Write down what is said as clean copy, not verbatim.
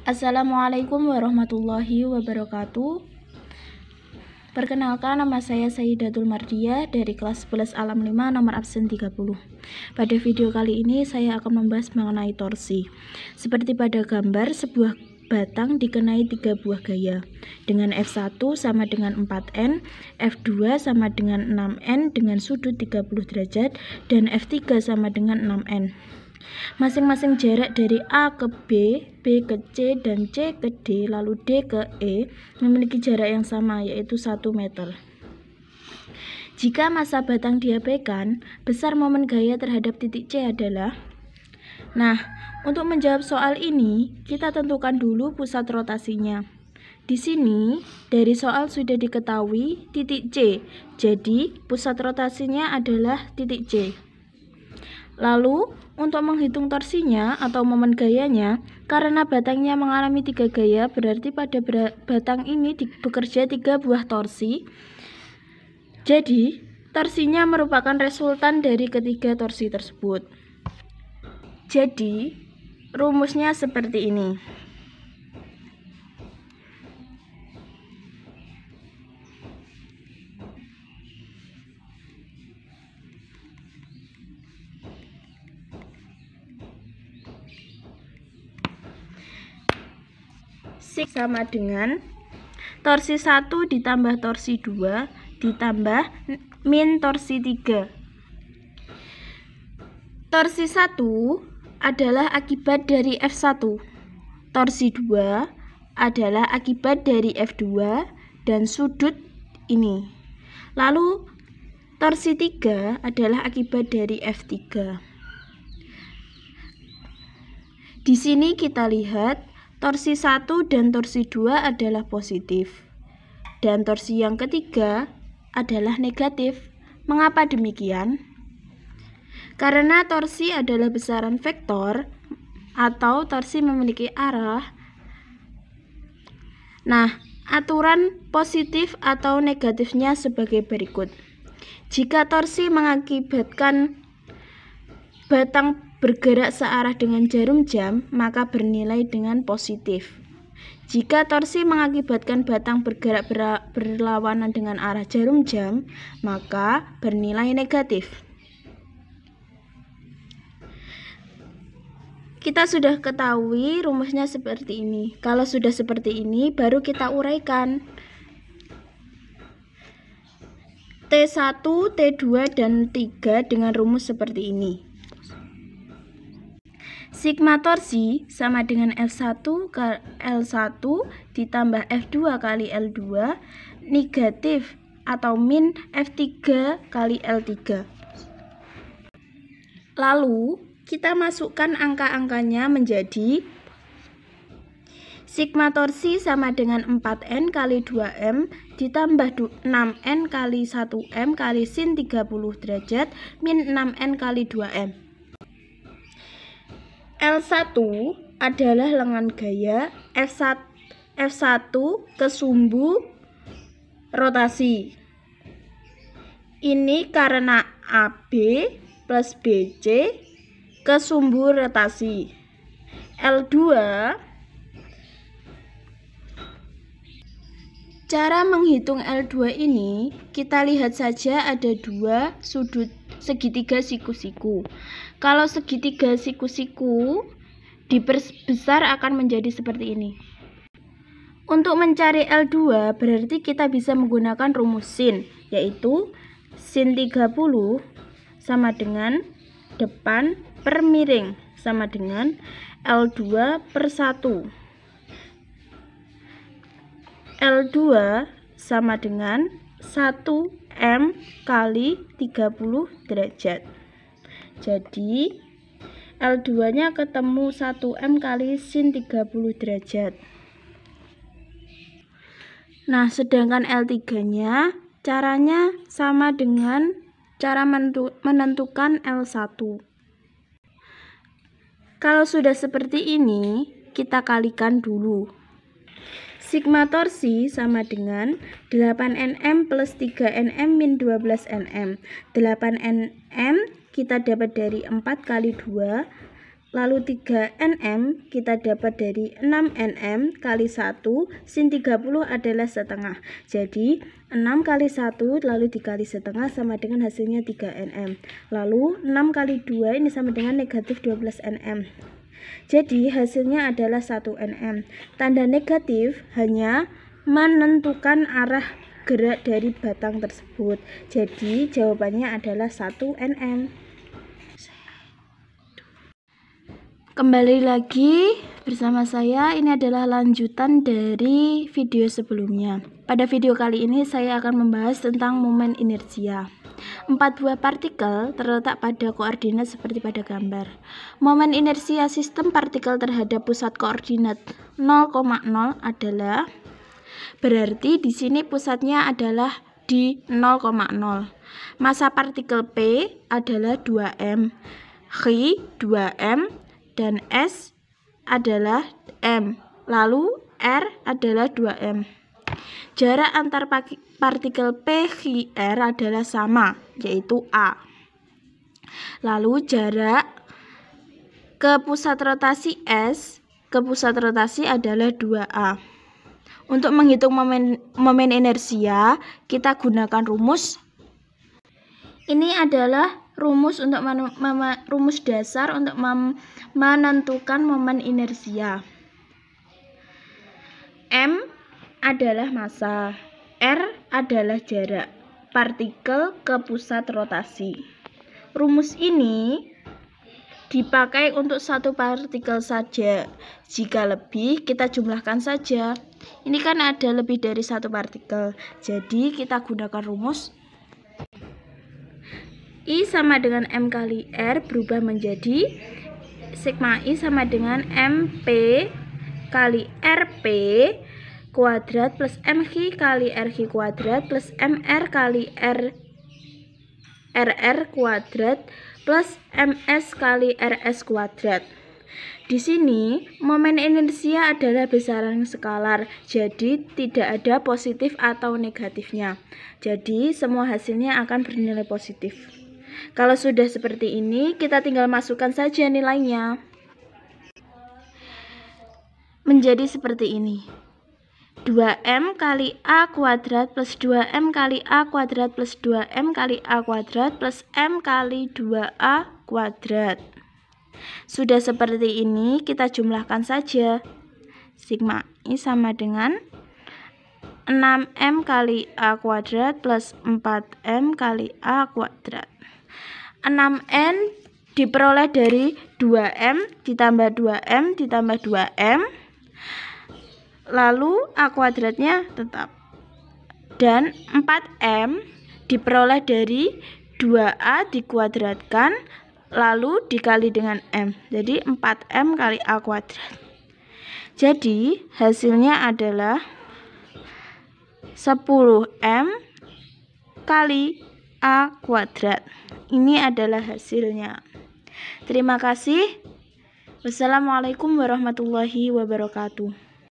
Assalamualaikum warahmatullahi wabarakatuh. Perkenalkan, nama saya Sayyidatul Mardiah dari kelas 11 Alam 5 nomor absen 30. Pada video kali ini saya akan membahas mengenai torsi. Seperti pada gambar, sebuah batang dikenai 3 buah gaya dengan F1 sama dengan 4N, F2 sama dengan 6N dengan sudut 30 derajat, dan F3 sama dengan 6N. Masing-masing jarak dari A ke B, B ke C, dan C ke D, lalu D ke E memiliki jarak yang sama, yaitu 1 meter. Jika massa batang diabaikan, besar momen gaya terhadap titik C adalah... Nah, untuk menjawab soal ini, kita tentukan dulu pusat rotasinya. Di sini, dari soal sudah diketahui titik C, jadi pusat rotasinya adalah titik C. Lalu, untuk menghitung torsinya atau momen gayanya, karena batangnya mengalami 3 gaya, berarti pada batang ini bekerja 3 buah torsi. Jadi, torsinya merupakan resultan dari ketiga torsi tersebut. Jadi, rumusnya seperti ini. Sama dengan torsi 1 ditambah torsi 2 ditambah min torsi 3. Torsi 1 adalah akibat dari F1. Torsi 2 adalah akibat dari F2 dan sudut ini. Lalu torsi 3 adalah akibat dari F3. Di sini kita lihat torsi 1 dan torsi 2 adalah positif, dan torsi yang ketiga adalah negatif. Mengapa demikian? Karena torsi adalah besaran vektor atau torsi memiliki arah. Nah, aturan positif atau negatifnya sebagai berikut. Jika torsi mengakibatkan batang bergerak searah dengan jarum jam, maka bernilai dengan positif. Jika torsi mengakibatkan batang bergerak berlawanan dengan arah jarum jam, maka bernilai negatif. Kita sudah ketahui rumusnya seperti ini. Kalau sudah seperti ini, baru kita uraikan. T1, T2, dan 3 dengan rumus seperti ini. Sigma torsi sama dengan F1 ke L1 ditambah F2 kali L2 negatif atau min F3 kali L3. Lalu kita masukkan angka-angkanya menjadi sigma torsi sama dengan 4N kali 2M ditambah 6N kali 1M kali sin 30 derajat min 6N kali 2M. L1 adalah lengan gaya, F1 ke sumbu rotasi. Ini karena AB plus BC ke sumbu rotasi. L2, cara menghitung L2 ini, kita lihat saja ada 2 sudut segitiga siku-siku. Kalau segitiga siku-siku diperbesar akan menjadi seperti ini. Untuk mencari L2 berarti kita bisa menggunakan rumus sin, yaitu sin 30 sama dengan depan per miring sama dengan L2 per 1. L2 sama dengan 1M kali 30 derajat. Jadi L2-nya ketemu 1M kali sin 30 derajat. Nah, sedangkan L3-nya caranya sama dengan cara menentukan L1. Kalau sudah seperti ini, kita kalikan dulu. Sigma torsi sama dengan 8Nm plus 3Nm min 12Nm. 8Nm kita dapat dari 4 kali 2 lalu 3 Nm kita dapat dari 6 Nm kali 1 sin 30 adalah setengah. Jadi 6 kali 1 lalu dikali setengah sama dengan hasilnya 3 Nm. Lalu 6 kali 2 ini sama dengan negatif 12 Nm. Jadi hasilnya adalah 1 Nm. Tanda negatif hanya menentukan arah gerak dari batang tersebut. Jadi jawabannya adalah 1 Nm. Kembali lagi bersama saya, ini adalah lanjutan dari video sebelumnya. Pada video kali ini saya akan membahas tentang momen inersia. 4 buah partikel terletak pada koordinat seperti pada gambar. Momen inersia sistem partikel terhadap pusat koordinat 0,0 adalah, berarti di sini pusatnya adalah di 0,0. Massa partikel P adalah 2m, Chi 2m, dan S adalah M, lalu R adalah 2M. Jarak antar partikel P, Chi, R adalah sama, yaitu A. Lalu jarak ke pusat rotasi S ke pusat rotasi adalah 2A. Untuk menghitung momen inersia, kita gunakan rumus. Ini adalah rumus untuk rumus dasar untuk menentukan momen inersia. M adalah massa, R adalah jarak partikel ke pusat rotasi. Rumus ini dipakai untuk satu partikel saja. Jika lebih, kita jumlahkan saja. Ini kan ada lebih dari satu partikel, jadi kita gunakan rumus I sama dengan M kali R berubah menjadi sigma I sama dengan MP kali RP kuadrat plus MH kali RH kuadrat plus MR kali RR kuadrat plus MS kali RS kuadrat. Di sini momen inersia adalah besaran skalar, jadi tidak ada positif atau negatifnya. Jadi semua hasilnya akan bernilai positif. Kalau sudah seperti ini, kita tinggal masukkan saja nilainya. Menjadi seperti ini. 2M kali A kuadrat plus 2M kali A kuadrat plus 2M kali A kuadrat plus M kali 2A kuadrat. Sudah seperti ini, kita jumlahkan saja. Sigma I sama dengan 6M kali A kuadrat plus 4M kali A kuadrat. 6N diperoleh dari 2M ditambah 2M ditambah 2M, lalu A kuadratnya tetap. Dan 4M diperoleh dari 2A dikuadratkan, lalu dikali dengan M. Jadi 4M kali A kuadrat. Jadi hasilnya adalah 10M kali A kuadrat. Ini adalah hasilnya. Terima kasih. Wassalamualaikum warahmatullahi wabarakatuh.